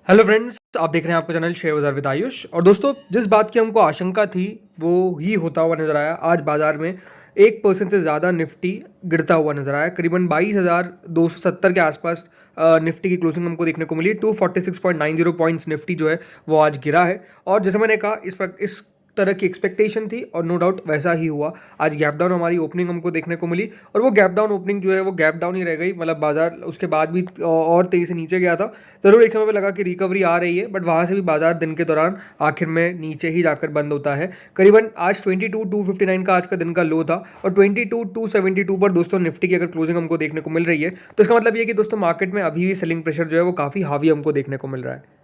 Hello friends, आप देख रहे हैं आपका चैनल शेयर बाजार विद आयुष। और दोस्तों, जिस बात की हमको आशंका थी वो ही होता हुआ नजर आया। आज बाजार में 1% से ज़्यादा निफ्टी गिरता हुआ नजर आया। करीबन 22,270 के आसपास निफ्टी की क्लोजिंग हमको देखने को मिली। 246.90 पॉइंट्स निफ्टी जो है वो आज गिरा है। और जैसे मैंने कहा, इस तरह की एक्सपेक्टेशन थी और नो डाउट वैसा ही हुआ। आज गैप डाउन हमारी ओपनिंग हमको देखने को मिली और वो गैप डाउन ओपनिंग जो है वो गैप डाउन ही रह गई। मतलब बाजार उसके बाद भी और तेजी से नीचे गया था। ज़रूर एक समय पे लगा कि रिकवरी आ रही है, बट वहाँ से भी बाजार दिन के दौरान आखिर में नीचे ही जाकर बंद होता है। करीबन आज 22,259 का आज का दिन का लो था और 22,272 पर दोस्तों निफ्टी की अगर क्लोजिंग हमको देखने को मिल रही है तो इसका मतलब ये कि दोस्तों मार्केट में अभी भी सेलिंग प्रेशर जो है वो काफ़ी हावी हमको देखने को मिल रहा है।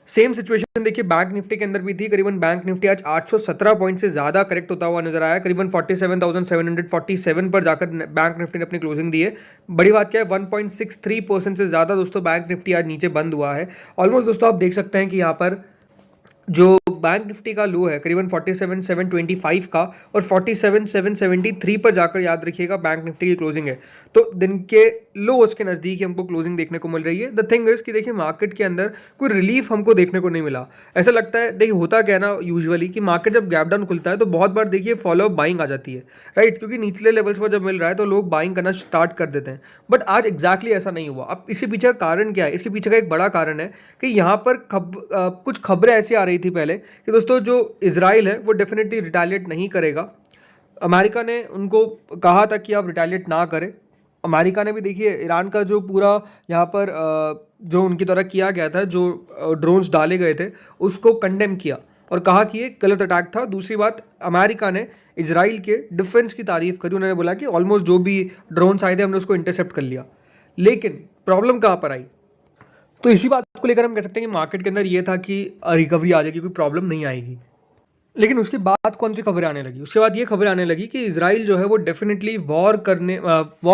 सेम सिचुएशन देखिए बैंक निफ्टी के अंदर भी थी। करीबन बैंक निफ्टी आज 817 पॉइंट से ज्यादा करेक्ट होता हुआ नजर आया। करीबन 47,747 पर जाकर बैंक निफ्टी ने अपनी क्लोजिंग दी है। बड़ी बात क्या है, 1.63% से ज्यादा दोस्तों बैंक निफ्टी आज नीचे बंद हुआ है। ऑलमोस्ट दोस्तों आप देख सकते हैं कि यहाँ पर जो बैंक निफ्टी का लो है करीबन 47,725 का और 47,773 पर जाकर याद रखिएगा बैंक निफ्टी की क्लोजिंग है। तो दिन के लो उसके नज़दीक ही हमको क्लोजिंग देखने को मिल रही है। द थिंग इज कि देखिए मार्केट के अंदर कोई रिलीफ हमको देखने को नहीं मिला। ऐसा लगता है, देखिए होता क्या है ना यूजुअली कि मार्केट जब गैप डाउन खुलता है तो बहुत बार देखिए फॉलो अप बाइंग आ जाती है, राइट। क्योंकि निचले लेवल्स पर जब मिल रहा है तो लोग बाइंग करना स्टार्ट कर देते हैं। बट आज एग्जैक्टली ऐसा नहीं हुआ। अब इसके पीछे का कारण क्या है? इसके पीछे का एक बड़ा कारण है कि यहाँ पर कुछ खबरें ऐसी आ रही थी पहले कि दोस्तों जो इजराइल है वो डेफिनेटली रिटालिएट नहीं करेगा। अमेरिका ने उनको कहा था कि आप रिटालिएट ना करें। अमेरिका ने भी देखिए ईरान का जो पूरा यहाँ पर जो उनकी तरह किया गया था, जो ड्रोन्स डाले गए थे उसको कंडेम किया और कहा कि ये गलत अटैक था। दूसरी बात, अमेरिका ने इजराइल के डिफेंस की तारीफ करी। उन्होंने बोला कि ऑलमोस्ट जो भी ड्रोन्स आए थे हमने उसको इंटरसेप्ट कर लिया। लेकिन प्रॉब्लम कहाँ पर आई? तो इसी बात को लेकर हम कह सकते हैं कि मार्केट के अंदर ये था कि रिकवरी आ जाएगी, कोई प्रॉब्लम नहीं आएगी। लेकिन उसके बाद कौन सी खबरें आने लगी? उसके बाद ये खबरें आने लगी कि इजराइल जो है वो डेफिनेटली वॉर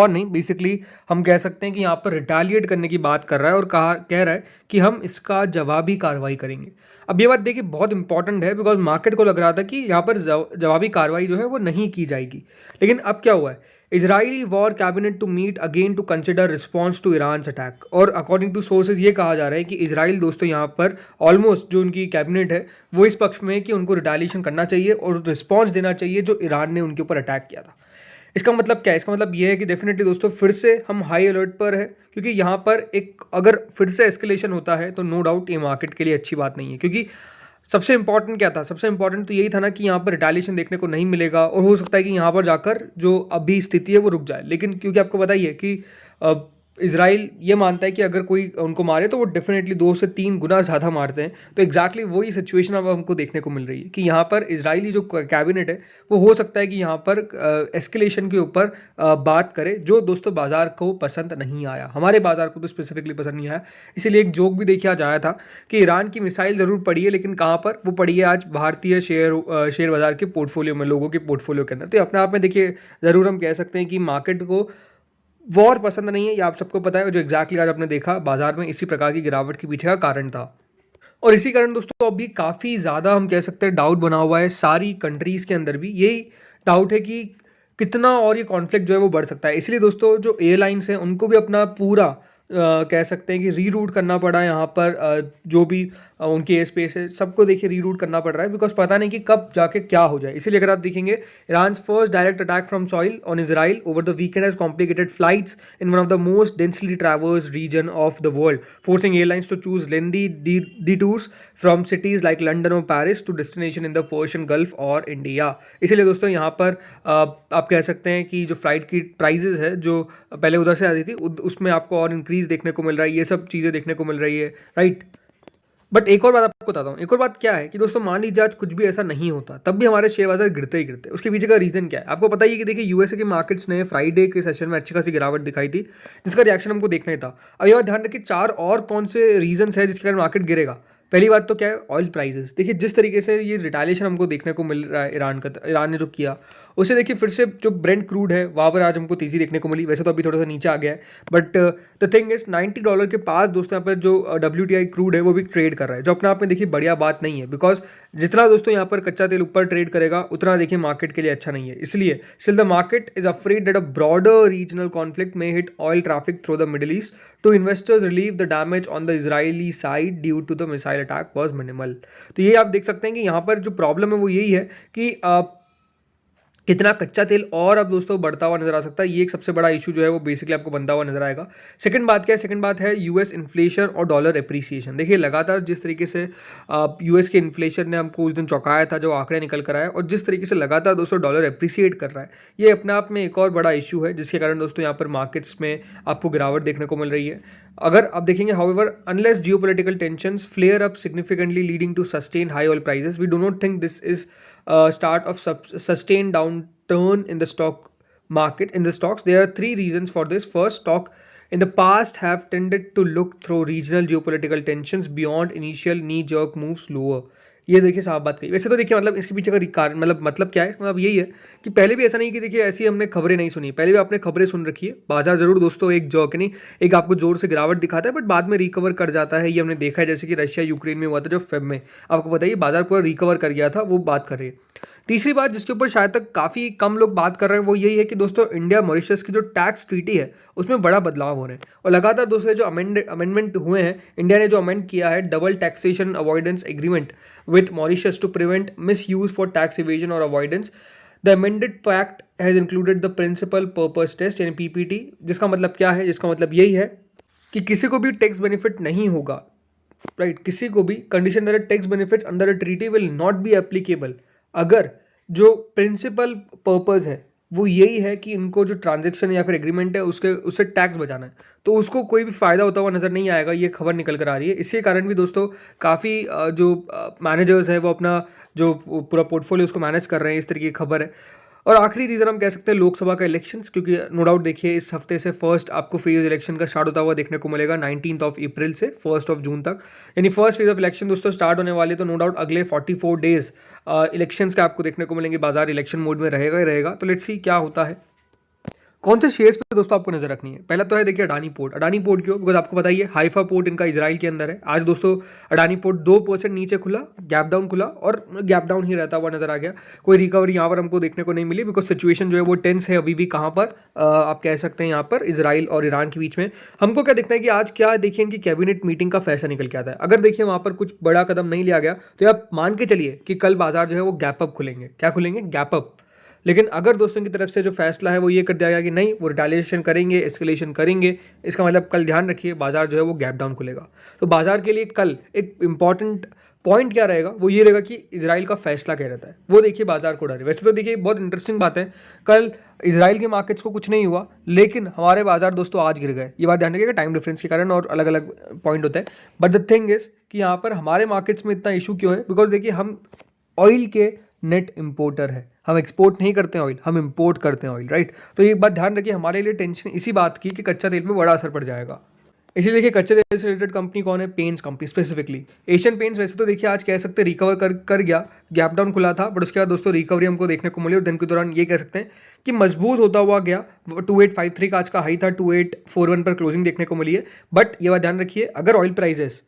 नहीं, बेसिकली हम कह सकते हैं कि यहाँ पर रिटालिएट करने की बात कर रहा है और कह रहा है कि हम इसका जवाबी कार्रवाई करेंगे। अब ये बात देखिए बहुत इंपॉर्टेंट है, बिकॉज मार्केट को लग रहा था कि यहाँ पर जवाबी कार्रवाई जो है वो नहीं की जाएगी। लेकिन अब क्या हुआ है? Israeli war cabinet to meet again to consider response to Iran attack. और अकॉर्डिंग टू सोर्सेज ये कहा जा रहा है कि इजराइल दोस्तों यहाँ पर ऑलमोस्ट जो उनकी कैबिनेट है वो इस पक्ष में है कि उनको रिटालिएशन करना चाहिए और रिस्पॉन्स देना चाहिए जो ईरान ने उनके ऊपर अटैक किया था। इसका मतलब क्या है? इसका मतलब ये है कि डेफिनेटली दोस्तों फिर से हम हाई अलर्ट पर है, क्योंकि यहाँ पर एक अगर फिर से एस्केलेशन होता है तो नो डाउट ये मार्केट के लिए अच्छी बात नहीं है। क्योंकि सबसे इंपॉर्टेंट क्या था? सबसे इंपॉर्टेंट तो यही था ना कि यहाँ पर रिटालिएशन देखने को नहीं मिलेगा और हो सकता है कि यहाँ पर जाकर जो अभी स्थिति है वो रुक जाए। लेकिन क्योंकि आपको पता ही है कि इजराइल ये मानता है कि अगर कोई उनको मारे तो वो डेफिनेटली 2 से 3 गुना ज़्यादा मारते हैं। तो एग्जैक्टली वही सिचुएशन अब हमको देखने को मिल रही है कि यहाँ पर इजरायली जो कैबिनेट है वो हो सकता है कि यहाँ पर एस्केलेशन के ऊपर बात करे, जो दोस्तों बाजार को पसंद नहीं आया। हमारे बाजार को तो स्पेसिफिकली पसंद नहीं आया। इसीलिए एक जोक भी देखा जाया था कि ईरान की मिसाइल ज़रूर पड़ी है, लेकिन कहाँ पर वो पड़ी है? आज भारतीय शेयर बाजार के पोर्टफोलियो में, लोगों के पोर्टफोलियो के अंदर। तो अपने आप में देखिए ज़रूर हम कह सकते हैं कि मार्केट को वॉर पसंद नहीं है, ये आप सबको पता है। जो एग्जैक्टली आज आपने देखा बाजार में इसी प्रकार की गिरावट के पीछे का कारण था। और इसी कारण दोस्तों अभी काफ़ी ज़्यादा हम कह सकते हैं डाउट बना हुआ है सारी कंट्रीज़ के अंदर भी। यही डाउट है कि कितना और ये कॉन्फ्लिक्ट जो है वो बढ़ सकता है। इसलिए दोस्तों जो एयरलाइंस हैं उनको भी अपना पूरा कह सकते हैं कि रीरूट करना पड़ा यहाँ पर। जो भी उनकी एयर स्पेस है सबको देखिए रीरूट करना पड़ रहा है, बिकॉज पता नहीं कि कब जाके क्या हो जाए। इसीलिए अगर आप देखेंगे, Iran first direct attack from soil on Israel over the weekend has complicated flights in one of the most densely traversed region of the world, forcing airlines to choose lengthy detours from cities like London और Paris to destination in the Persian Gulf और India. इसीलिए दोस्तों यहाँ पर आप कह सकते हैं कि जो फ्लाइट की प्राइजेज है जो पहले उधर से आती थी उसमें आपको और इंक्रीज देखने को मिल रहा है। ये सब चीज़ें देखने को मिल रही है, राइट। बट एक और बात आपको बताता हूँ। एक और बात क्या है कि दोस्तों मान लीजिए आज कुछ भी ऐसा नहीं होता तब भी हमारे शेयर बाजार गिरते ही गिरते। उसके पीछे का रीजन क्या है आपको पता ही है कि देखिए यूएसए के मार्केट्स ने फ्राइडे के सेशन में अच्छी खासी गिरावट दिखाई थी, जिसका रिएक्शन हमको देखना ही था। अब ये बात ध्यान रखिए, 4 और कौन से रीजन है जिसके कारण मार्केट गिरेगा। पहली बात तो क्या है? Oil prices. देखिए जिस तरीके से ये रिटालिएशन हमको देखने को मिल रहा है ईरान ने जो किया, उससे देखिए फिर से जो ब्रेंट क्रूड है वहाँ पर आज हमको तेज़ी देखने को मिली, वैसे तो अभी थोड़ा सा नीचे आ गया है, बट द थिंग इज $90 के पास दोस्तों यहाँ पर जो WTI क्रूड है वो भी ट्रेड कर रहा है, जो अपने आप में देखिए बढ़िया बात नहीं है, बिकॉज जितना दोस्तों यहाँ पर कच्चा तेल ऊपर ट्रेड करेगा उतना देखिए मार्केट के लिए अच्छा नहीं है। इसलिए still the market is afraid that a broader regional conflict may hit oil traffic through the Middle East to investors relieve the damage on the Israeli side due to the missile attack was minimal. तो ये आप देख सकते हैं कि यहाँ पर जो प्रॉब्लम है वो यही है कि कितना कच्चा तेल और अब दोस्तों बढ़ता हुआ नजर आ सकता है, ये एक सबसे बड़ा इशू जो है वो बेसिकली आपको बनता हुआ नजर आएगा। सेकंड बात क्या है, सेकंड बात है यूएस इन्फ्लेशन और डॉलर एप्रिसिएशन। देखिए लगातार जिस तरीके से यूएस के इन्फ्लेशन ने हमको उस दिन चौंकाया था, जो आंकड़े निकल कर आए, और जिस तरीके से लगातार दोस्तों डॉलर एप्रिसिएट कर रहा है, ये अपने आप में एक और बड़ा इशू है, जिसके कारण दोस्तों यहाँ पर मार्केट्स में आपको गिरावट देखने को मिल रही है। अगर आप देखेंगे however unless geopolitical tensions flare up significantly leading to sustain high oil prices, we do not think this is start of sustained downturn in the stock market. In the stocks, there are three reasons for this. First, stock in the past have tended to look through regional geopolitical tensions beyond initial knee-jerk moves lower. ये देखिए साफ बात कही। वैसे तो देखिए मतलब इसके पीछे का कारण मतलब क्या है, मतलब यही है कि पहले भी ऐसा नहीं कि देखिए ऐसी हमने खबरें नहीं सुनी, पहले भी आपने खबरें सुन रखी है। बाजार जरूर दोस्तों एक जॉक नहीं, एक आपको जोर से गिरावट दिखाता है, बट बाद में रिकवर कर जाता है। ये हमने देखा है, जैसे कि रशिया यूक्रेन में हुआ था जो फेब में, आपको बताइए बाजार पूरा रिकवर कर गया था, वो बात कर रही है। तीसरी बात जिसके ऊपर शायद तक काफ़ी कम लोग बात कर रहे हैं वो यही है कि दोस्तों इंडिया मॉरिशस की जो टैक्स ट्रीटी है उसमें बड़ा बदलाव हो रहे हैं, और लगातार दूसरे जो अमेंडमेंट हुए हैं, इंडिया ने जो अमेंड किया है double taxation avoidance agreement with Mauritius to prevent misuse for tax evasion और avoidance. The amended pact has included the principal purpose test यानी PPT, जिसका मतलब क्या है, जिसका मतलब यही है कि किसी को भी टैक्स बेनिफिट नहीं होगा, राइट, किसी को भी condition that tax benefits under a treaty will not be applicable अगर जो प्रिंसिपल पर्पस है वो यही है कि इनको जो ट्रांजैक्शन या फिर एग्रीमेंट है उससे टैक्स बचाना है, तो उसको कोई भी फायदा होता हुआ नजर नहीं आएगा। ये खबर निकल कर आ रही है, इसी कारण भी दोस्तों काफ़ी जो मैनेजर्स हैं वो अपना जो पूरा पोर्टफोलियो उसको मैनेज कर रहे हैं, इस तरीके की खबर है। और आखिरी रीज़न हम कह सकते हैं लोकसभा का इलेक्शंस, क्योंकि नो डाउट देखिए इस हफ्ते से फर्स्ट आपको फेज इलेक्शन का स्टार्ट होता हुआ देखने को मिलेगा 19 अप्रैल से 1 जून तक, यानी फर्स्ट फेज ऑफ इलेक्शन दोस्तों स्टार्ट होने वाले, तो नो डाउट अगले 44 डेज इलेक्शंस का आपको देखने को मिलेंगे, बाजार इलेक्शन मोड में रहेगा ही रहेगा। तो लेट्स सी क्या होता है। कौन से शेयर्स पे दोस्तों आपको नजर रखनी है, पहला तो है देखिए अडानी पोर्ट। अडानी पोर्ट क्यों, बिकॉज आपको बताइए हाइफा पोर्ट इनका इजराइल के अंदर है। आज दोस्तों अडानी पोर्ट 2% नीचे खुला, गैप डाउन खुला, और गैप डाउन ही रहता हुआ नजर आ गया। कोई रिकवरी यहाँ पर हमको देखने को नहीं मिली, बिकॉज सिचुएशन जो है वो टेंस है अभी भी। कहाँ पर आप कह सकते हैं यहाँ पर इजराइल और ईरान के बीच में। हमको क्या देखना है कि आज क्या देखिए इनकी कैबिनेट मीटिंग का फैसला निकल के आता है। अगर देखिए वहाँ पर कुछ बड़ा कदम नहीं लिया गया तो आप मान के चलिए कि कल बाजार जो है वो गैप अप खुलेंगे। क्या खुलेंगे? Gap up. लेकिन अगर दोस्तों की तरफ से जो फैसला है वो ये कर दिया गया कि नहीं वो रिटेलिएशन करेंगे, एस्केलेशन करेंगे, इसका मतलब कल ध्यान रखिए बाजार जो है वो गैप डाउन खुलेगा। तो बाजार के लिए कल एक इंपॉर्टेंट पॉइंट क्या रहेगा, वो ये रहेगा कि इजराइल का फैसला क्या रहता है, वो देखिए बाजार को डर है। वैसे तो देखिए बहुत इंटरेस्टिंग बात है, कल इजराइल के मार्केट्स को कुछ नहीं हुआ, लेकिन हमारे बाजार दोस्तों आज गिर गए। ये बात ध्यान रखिएगा, टाइम डिफरेंस के कारण और अलग अलग पॉइंट होता है। बट द थिंग इज कि यहाँ पर हमारे मार्केट्स में इतना इशू क्यों है, बिकॉज देखिए हम ऑयल के नेट इंपोर्टर है, हम एक्सपोर्ट नहीं करते हैं ऑयल, हम इंपोर्ट करते हैं ऑयल, राइट। तो ये बात ध्यान रखिए, हमारे लिए टेंशन इसी बात की कि कच्चा तेल पे बड़ा असर पड़ जाएगा। इसीलिए देखिए कच्चे तेल से रिलेटेड कंपनी कौन है? Paints company, specifically Asian paints. वैसे तो देखिए आज कह सकते हैं रिकवर कर गया, गैप डाउन खुला था, बट उसके बाद दोस्तों रिकवरी हमको देखने को मिली, और दिन के दौरान ये कह सकते हैं कि मजबूत होता हुआ गया। 2853 का आज का हाई था, 2841 पर क्लोजिंग देखने को मिली है। बट ये बात ध्यान रखिए, अगर ऑयल प्राइजेस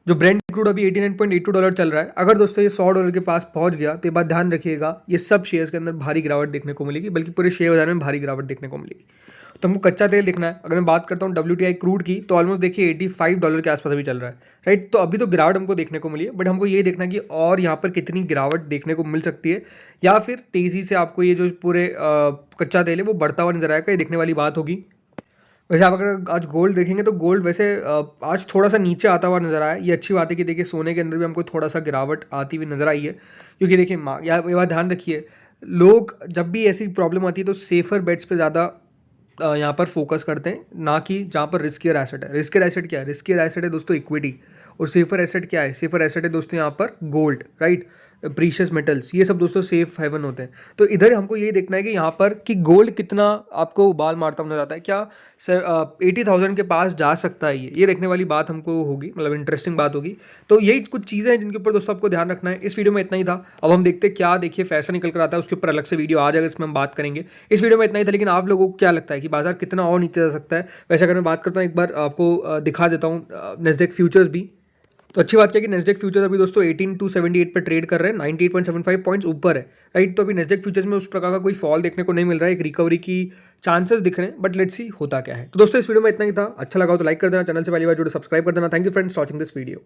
जो ब्रेंट क्रूड अभी $89.82 चल रहा है, अगर दोस्तों ये $100 के पास पहुंच गया तो ये बात ध्यान रखिएगा, ये सब शेयर्स के अंदर भारी गिरावट देखने को मिलेगी, बल्कि पूरे शेयर बाजार में भारी गिरावट देखने को मिलेगी। तो हमको कच्चा तेल देखना है। अगर मैं बात करता हूँ WTI क्रूड की, तो ऑलमोस्ट देखिए $85 के आसपास अभी चल रहा है, राइट। तो अभी तो गिरावट हमको देखने को मिली है, बट हमको ये देखना कि और यहाँ पर कितनी गिरावट देखने को मिल सकती है, या फिर तेज़ी से आपको ये जो पूरे कच्चा तेल है वो बढ़ता हुआ नजर आएगा, ये देखने वाली बात होगी। वैसे आप अगर आज गोल्ड देखेंगे तो गोल्ड वैसे आज थोड़ा सा नीचे आता हुआ नजर आया। ये अच्छी बात है कि देखिए सोने के अंदर भी हमको थोड़ा सा गिरावट आती हुई नजर आई है, क्योंकि देखिए ये बात ध्यान रखिए, लोग जब भी ऐसी प्रॉब्लम आती है तो सेफर बेट्स पे ज़्यादा यहाँ पर फोकस करते हैं, ना कि जहाँ पर रिस्कियर एसेट है। रिस्कियर एसेट क्या है? रिस्कियर एसेट है दोस्तों इक्विटी, और सेफर एसेट क्या है? सेफर एसेट है दोस्तों यहाँ पर गोल्ड, राइट। प्रीशियस मेटल्स, ये सब दोस्तों सेफ हेवन होते हैं। तो इधर हमको यही देखना है कि यहाँ पर कि गोल्ड कितना आपको उबाल मारता नजर आता है, क्या 80,000 के पास जा सकता है, ये देखने वाली बात हमको होगी, मतलब इंटरेस्टिंग बात होगी। तो यही कुछ चीज़ें हैं जिनके ऊपर दोस्तों आपको ध्यान रखना है। इस वीडियो में इतना ही था। अब हम देखते हैं क्या, देखिए फैसला निकल कर आता है, उसके ऊपर अलग से वीडियो आ जाएगा, इसमें हम बात करेंगे। इस वीडियो में इतना ही था, लेकिन आप लोगों को क्या लगता है कि बाजार कितना और नीचे जा सकता है? वैसे अगर मैं बात करता हूँ, एक बार आपको दिखा देता हूँ नेस्डेक फ्यूचर्स भी। तो अच्छी बात क्या कि नेस्डेक फ्यूचर्स अभी दोस्तों 18,278 पर ट्रेड कर रहे हैं, 98.75 पॉइंट्स ऊपर है, राइट। तो अभी नेस्डेक फ्यूचर्स में उस प्रकार का कोई फॉल देखने को नहीं मिल रहा है, एक रिकवरी की चांसेस दिख रहे हैं, बट लेट्स सी होता क्या है। तो दोस्तों इस वीडियो में इतना ही था। अच्छा लगा हो तो लाइक कर देना, चैनल से पहली बार जुड़े सब्सक्राइब कर देना। Thank you friends watching this video.